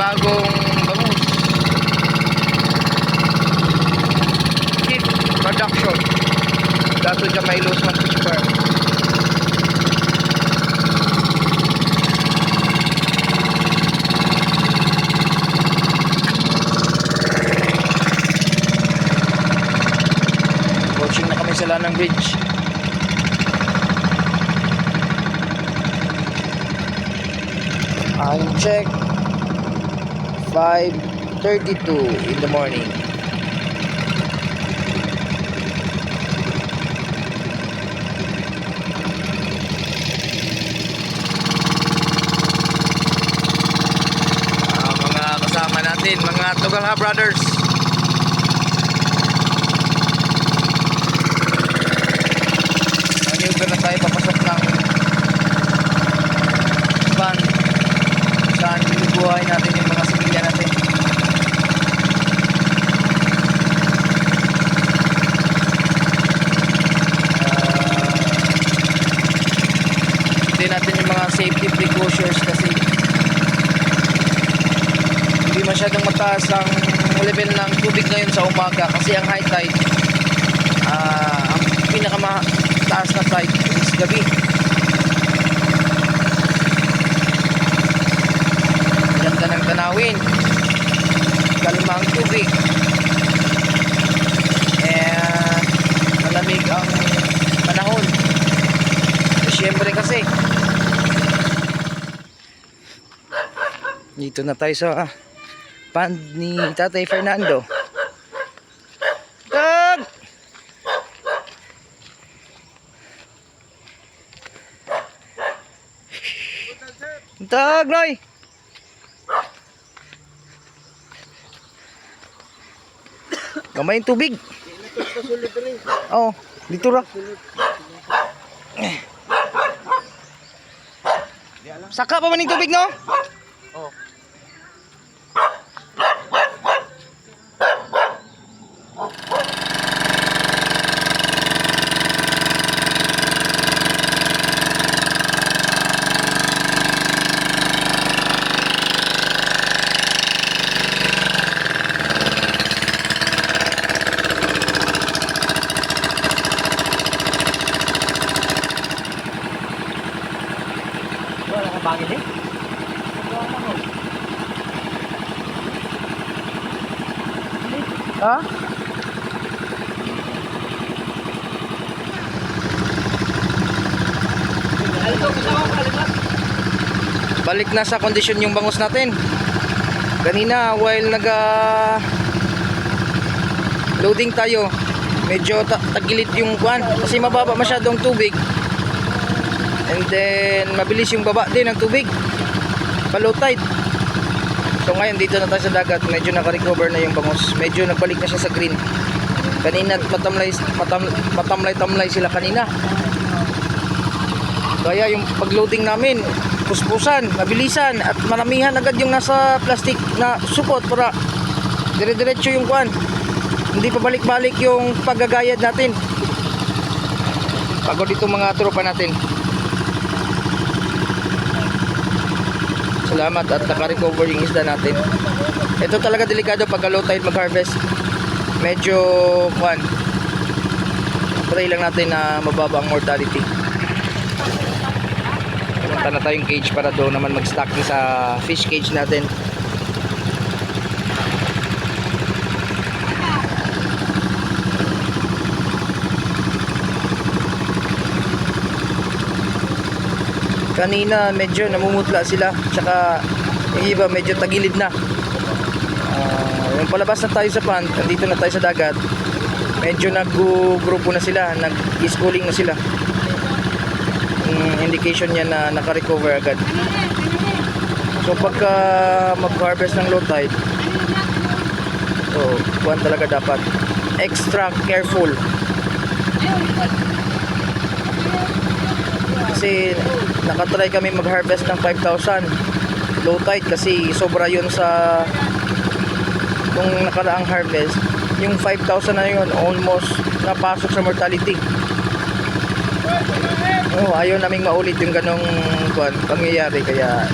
bagong bangus. Keep production. Dato dyan may Los Mas Super. Coaching na kami sa Lanang Bridge. Time check 5:32 in the morning. Mga kasama natin, mga Tugalha brothers. Maneuver na tayo papasok ng van saan binubuhay natin yung mga similya natin. Hindi natin yung mga safety precautions kasi hindi masyadong mataas ang level ng tubig ngayon sa umaga kasi ang high tide, ang pinakamataas na tide is gabi. Ganda ng tanawin, kalma ang tubig, and malamig ang panahon. Siyempre kasi dito na tayo sa pond ni Tatay Fernando. Tag! Tag, Noy! Gamay yung tubig. Oo, dito ra. Saka pa man yung tubig, no? Oo. Wala ka bangin eh? Ha? Balik na sa kondisyon yung bangus natin. Kanina while loading tayo, medyo tagilid yung kuan kasi mababa masyadong tubig. And then mabilis yung baba din ng tubig, low tide. So ngayon dito na tayo sa dagat, medyo naka-recover na yung bangus, medyo nagbalik na siya sa green. Kanina matamlay sila kanina, kaya yung pagloading namin puspusan, mabilisan at maramihan agad yung nasa plastic na supot para dire-diretso yung kuan, hindi pa balik-balik yung paggagayad natin. Pagod dito mga tropa natin. Salamat at naka-recover yung isda natin. Ito talaga delikado pag low tide mag-harvest. Medyo kuan, pray lang natin na mababa ang mortality. Punta na tayong cage para doon naman mag-stocking sa fish cage natin. Kanina medyo namumutla sila, tsaka yung iba medyo tagilid na. Yung palabas na tayo sa pond, andito na tayo sa dagat, medyo nag-grupo na sila, nag-schooling na sila. Indication niya na naka-recover agad. So pagka mag-harvest ng low tide, so kuwan talaga dapat extra careful. Kasi nakatry kami mag-harvest ng 5,000 low tide kasi sobra yun sa nung nakaraang harvest. Yung 5,000 na yun almost napasok sa mortality. Ayaw naming maulit yung ganong pangyayari, kaya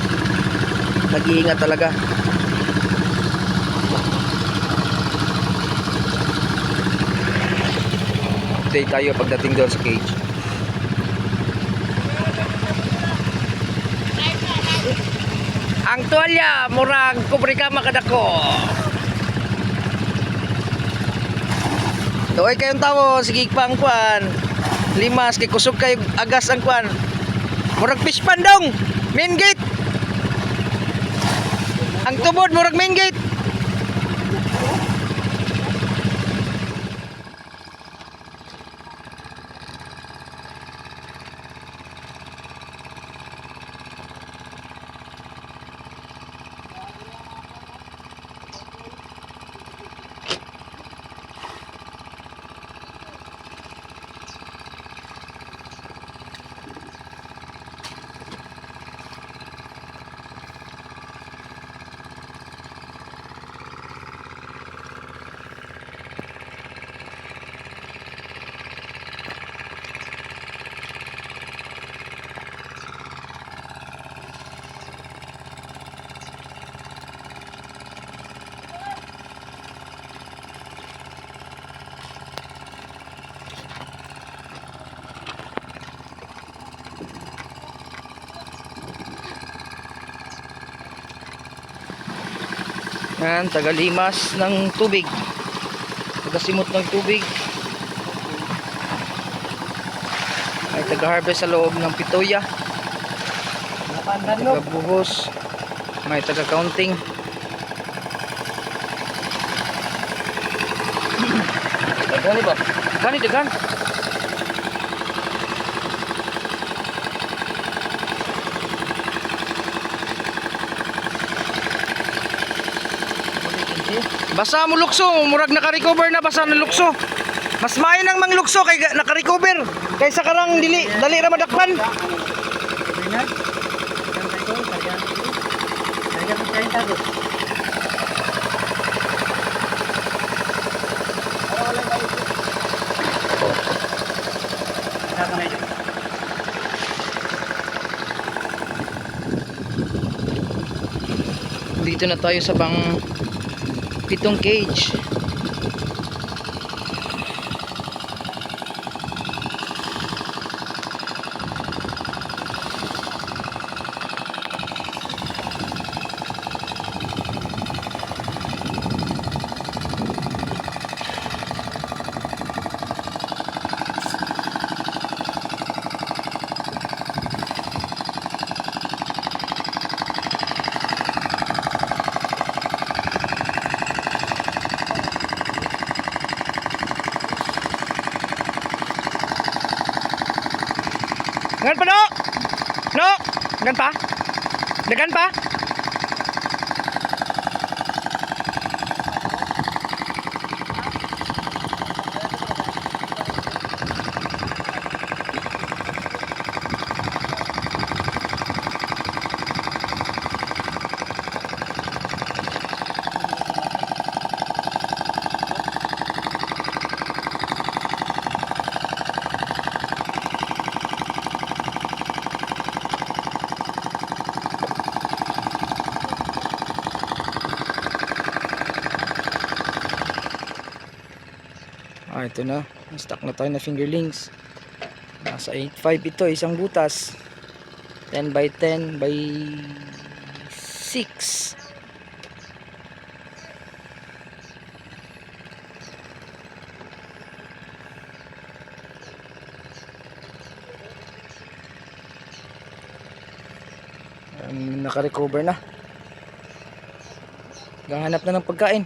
nag-iingat talaga. day tayo pagdating doon sa cage. Ang tuwalya murag kubrika makadako. Doy kayong tawo sige pa ang kwan. Limas kay kusog kay agas ang kwan. Murag fish pandong. Main gate. Ang tubod murag main gate. Yan, tagalimas ng tubig. Tagasimot ng tubig. Ay taga-harvest sa loob ng pitoya. Taga-buhos. May taga-counting. Dagan ba? Dagan. Basa mo lukso, murag naka-recover na basa ng lukso. Mas maayo nang manglukso kay naka-recover kaysa karang dali ra madakpan. Dito na tayo sa pitong cage. Dagan pa no? No? Dagan pa? Dagan pa? Ito na, stock na tayo na fingerlings. Nasa 8.5 ito, isang butas. 10 by 10 by 6. Naka-recover na. Gahanap na ng pagkain.